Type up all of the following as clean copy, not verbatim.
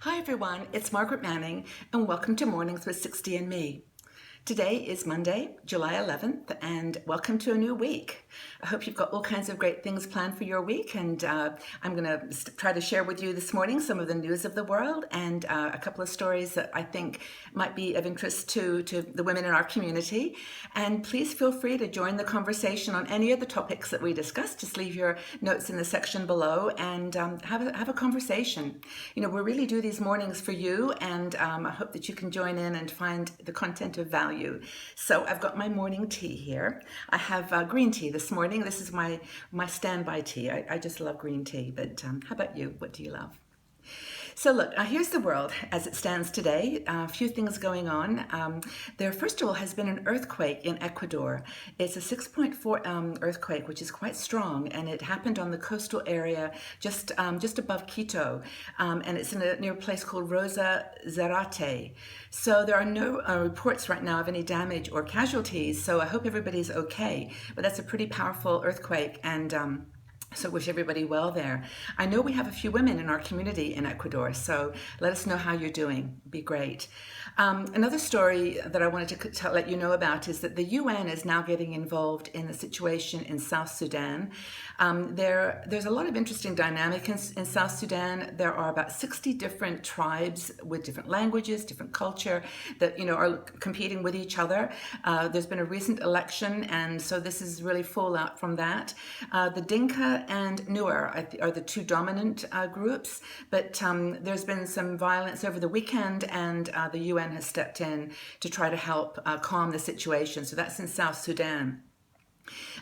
Hi everyone, it's Margaret Manning and welcome to Mornings with 60andMe. Today is Monday, July 11th, and welcome to a new week. I hope you've got all kinds of great things planned for your week, and I'm going to try to share with you this morning some of the news of the world and a couple of stories that I think might be of interest to the women in our community. And please feel free to join the conversation on any of the topics that we discuss. Just leave your notes in the section below and have a conversation. You know, we really do these mornings for you, and I hope that you can join in and find the content of value. So I've got my morning tea here. I have green tea this morning. This is my standby tea. I just love green tea, but how about you? What do you love? So look, here's the world as it stands today. A few things going on. There, first of all, has been an earthquake in Ecuador. It's a 6.4 earthquake, which is quite strong, and it happened on the coastal area just above Quito, and it's near a place called Rosa Zarate. So there are no reports right now of any damage or casualties, so I hope everybody's okay. But that's a pretty powerful earthquake, and so wish everybody well there. I know we have a few women in our community in Ecuador, so let us know how you're doing. Be great. Another story that I wanted to let you know about is that the UN is now getting involved in the situation in South Sudan. There's a lot of interesting dynamic in South Sudan. There are about 60 different tribes with different languages, different culture that are competing with each other. There's been a recent election, and so this is really fallout from that. The Dinka and Nuer are the two dominant groups, but there's been some violence over the weekend, and the UN has stepped in to try to help calm the situation. So that's in South Sudan.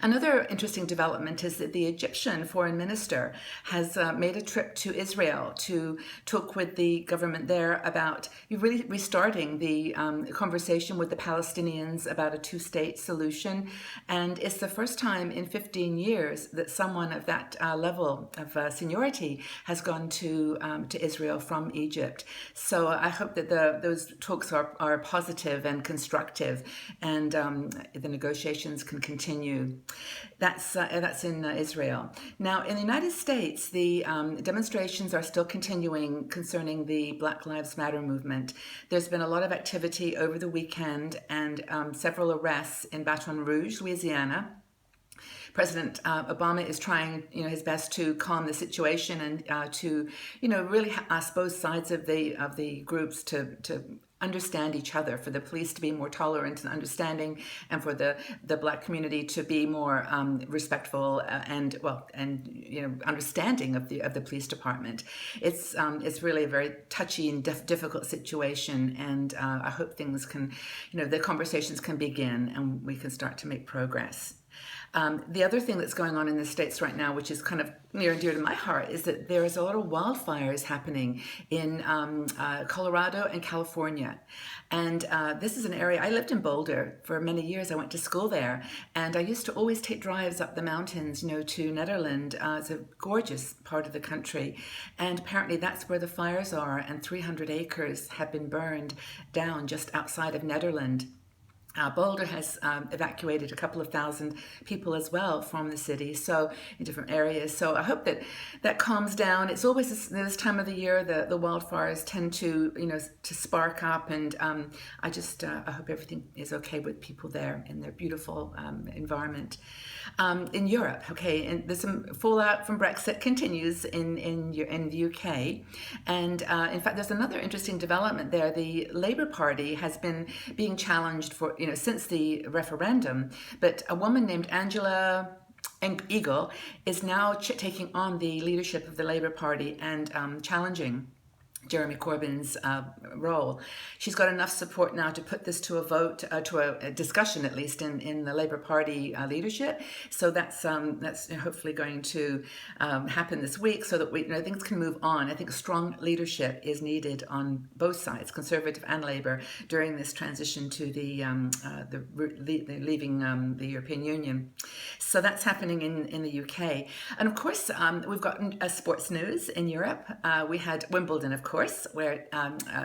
Another interesting development is that the Egyptian foreign minister has made a trip to Israel to talk with the government there about really restarting the conversation with the Palestinians about a two-state solution. And it's the first time in 15 years that someone of that level of seniority has gone to Israel from Egypt. So I hope that those talks are positive and constructive, and the negotiations can continue. That's in Israel. Now, in the United States, the demonstrations are still continuing concerning the Black Lives Matter movement. There's been a lot of activity over the weekend and several arrests in Baton Rouge, Louisiana. President Obama is trying, his best to calm the situation and to, really ask both sides of the groups to understand each other, for the police to be more tolerant and understanding, and for the Black community to be more respectful and understanding of the police department. It's really a very touchy and difficult situation, and I hope things can, the conversations can begin and we can start to make progress. The other thing that's going on in the States right now, which is kind of near and dear to my heart, is that there is a lot of wildfires happening in Colorado and California. And this is an area, I lived in Boulder for many years. I went to school there, and I used to always take drives up the mountains, to Netherlands. It's a gorgeous part of the country. And apparently that's where the fires are, and 300 acres have been burned down just outside of Netherlands. Boulder has evacuated a couple of thousand people as well from the city, so in different areas. So I hope that calms down. It's always this time of the year the wildfires tend to to spark up, and I hope everything is okay with people there in their beautiful environment. In Europe, and there's some fallout from Brexit continues in the UK, and in fact there's another interesting development there. The Labour Party has been being challenged for since the referendum, but a woman named Angela Eagle is now taking on the leadership of the Labour Party and challenging Jeremy Corbyn's role. She's got enough support now to put this to a vote, to a discussion at least in the Labour Party leadership. So that's hopefully going to happen this week, so that things can move on. I think strong leadership is needed on both sides, Conservative and Labour, during this transition to the leaving the European Union. So that's happening in the UK, and of course we've got sports news in Europe. We had Wimbledon, of course. course, where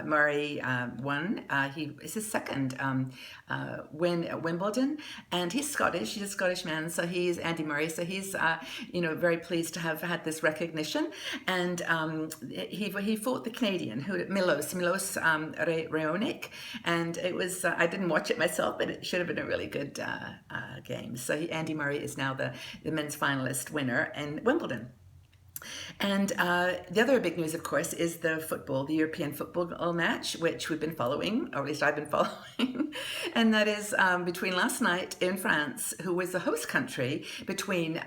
Murray won. He is his second win at Wimbledon, and he's Scottish. He's a Scottish man, so he's Andy Murray. So he's very pleased to have had this recognition. And he fought the Canadian, Milos Raonic, and it was I didn't watch it myself, but it should have been a really good game. So Andy Murray is now the men's finalist winner in Wimbledon. And the other big news, of course, is the European football match, which we've been following, or at least I've been following. And that is between last night in France, who was the host country, between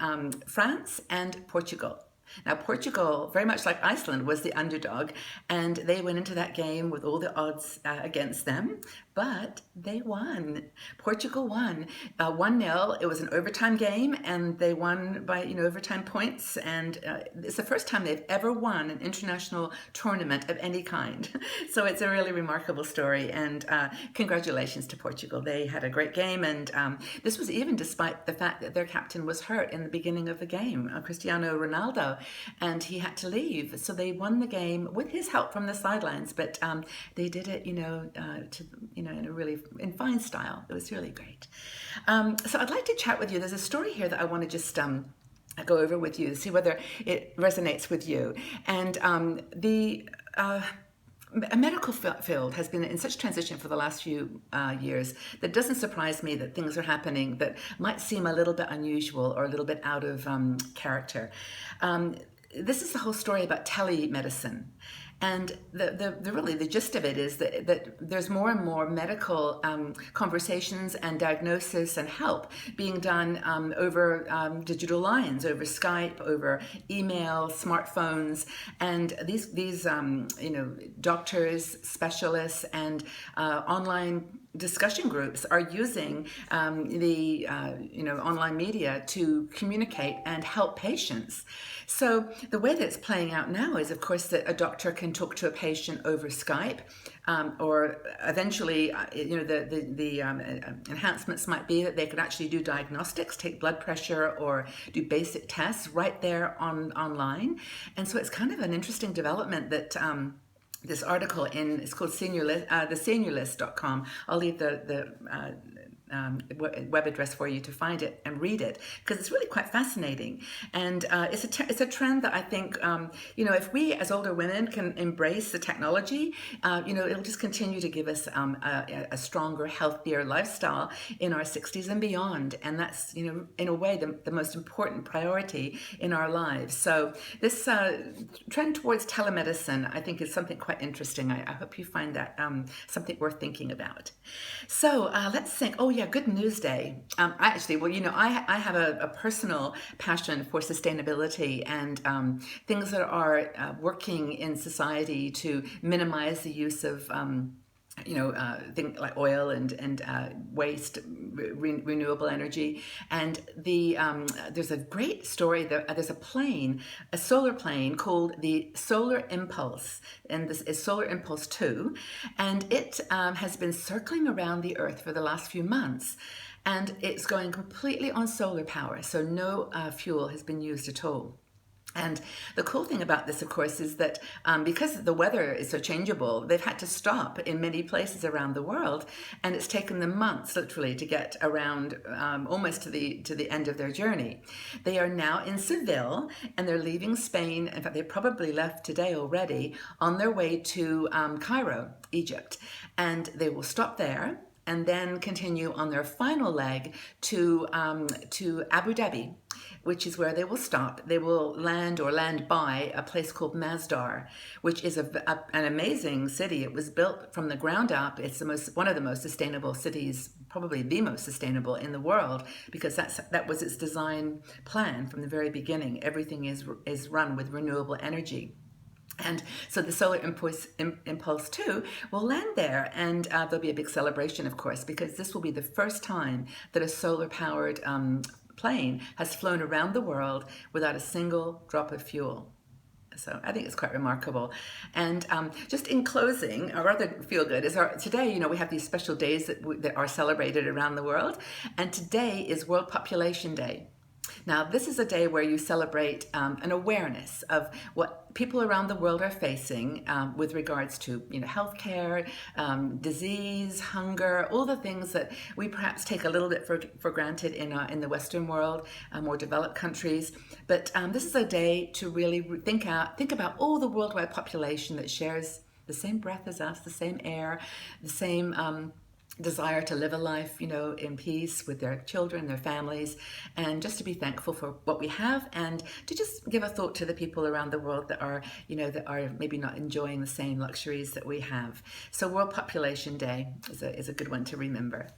France and Portugal. Now, Portugal, very much like Iceland, was the underdog, and they went into that game with all the odds against them, but they won. Portugal won 1-0. It was an overtime game, and they won by overtime points, and it's the first time they've ever won an international tournament of any kind. So it's a really remarkable story, and congratulations to Portugal. They had a great game, and this was even despite the fact that their captain was hurt in the beginning of the game, Cristiano Ronaldo, and he had to leave. So they won the game with his help from the sidelines, but they did it, in fine style. It was really great. So I'd like to chat with you. There's a story here that I want to just go over with you to see whether it resonates with you. And a medical field has been in such transition for the last few years that it doesn't surprise me that things are happening that might seem a little bit unusual or a little bit out of character. This is the whole story about telemedicine. And the gist of it is that there's more and more medical conversations and diagnosis and help being done over digital lines, over Skype, over email, smartphones, and these doctors, specialists, and online discussion groups are using the online media to communicate and help patients. So the way that it's playing out now is, of course, that a doctor can talk to a patient over Skype, or eventually, the enhancements might be that they could actually do diagnostics, take blood pressure, or do basic tests right there online. And so it's kind of an interesting development that this article it's called theseniorlist.com. I'll leave the web address for you to find it and read it, because it's really quite fascinating. And it's a trend that I think, if we as older women can embrace the technology, it'll just continue to give us a stronger, healthier lifestyle in our 60s and beyond. And that's, in a way, the most important priority in our lives. So this trend towards telemedicine, I think, is something quite interesting. I hope you find that something worth thinking about. So let's think. Oh, yeah, Good News Day. I have a personal passion for sustainability and things that are working in society to minimize the use of things like oil and waste, renewable energy. And there's a great story. There's a solar plane called the Solar Impulse, and this is Solar Impulse 2, and it has been circling around the Earth for the last few months. And it's going completely on solar power, so no fuel has been used at all. And the cool thing about this, of course, is that because the weather is so changeable, they've had to stop in many places around the world, and it's taken them months, literally, to get around almost to the end of their journey. They are now in Seville, and they're leaving Spain. In fact, they probably left today already, on their way to Cairo, Egypt, and they will stop there and then continue on their final leg to Abu Dhabi, which is where they will stop. They will land by a place called Masdar, which is an amazing city. It was built from the ground up. It's one of the most sustainable cities, probably the most sustainable in the world, because that was its design plan from the very beginning. Everything is run with renewable energy. And so the Solar Impulse 2 will land there, and there'll be a big celebration, of course, because this will be the first time that a solar-powered plane has flown around the world without a single drop of fuel. So I think it's quite remarkable. And just in closing, or rather feel good, is today, we have these special days that are celebrated around the world, and today is World Population Day. Now, this is a day where you celebrate an awareness of what people around the world are facing with regards to, healthcare, disease, hunger, all the things that we perhaps take a little bit for granted in the Western world, more developed countries. But this is a day to really think about all the worldwide population that shares the same breath as us, the same air, the same desire to live a life, in peace with their children, their families, and just to be thankful for what we have, and to just give a thought to the people around the world that are maybe not enjoying the same luxuries that we have. So World Population Day is a good one to remember.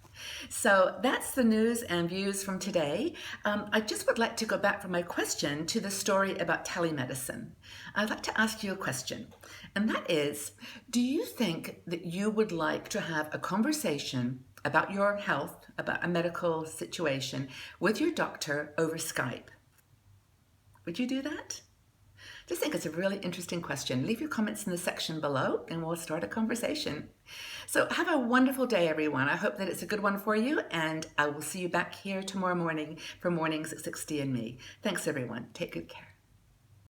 So that's the news and views from today. I just would like to go back from my question to the story about telemedicine. I'd like to ask you a question, and that is, do you think that you would like to have a conversation about your health, about a medical situation, with your doctor over Skype? Would you do that? Just think it's a really interesting question. Leave your comments in the section below and we'll start a conversation. So have a wonderful day, everyone. I hope that it's a good one for you, and I will see you back here tomorrow morning for Mornings at 60 and Me. Thanks, everyone. Take good care.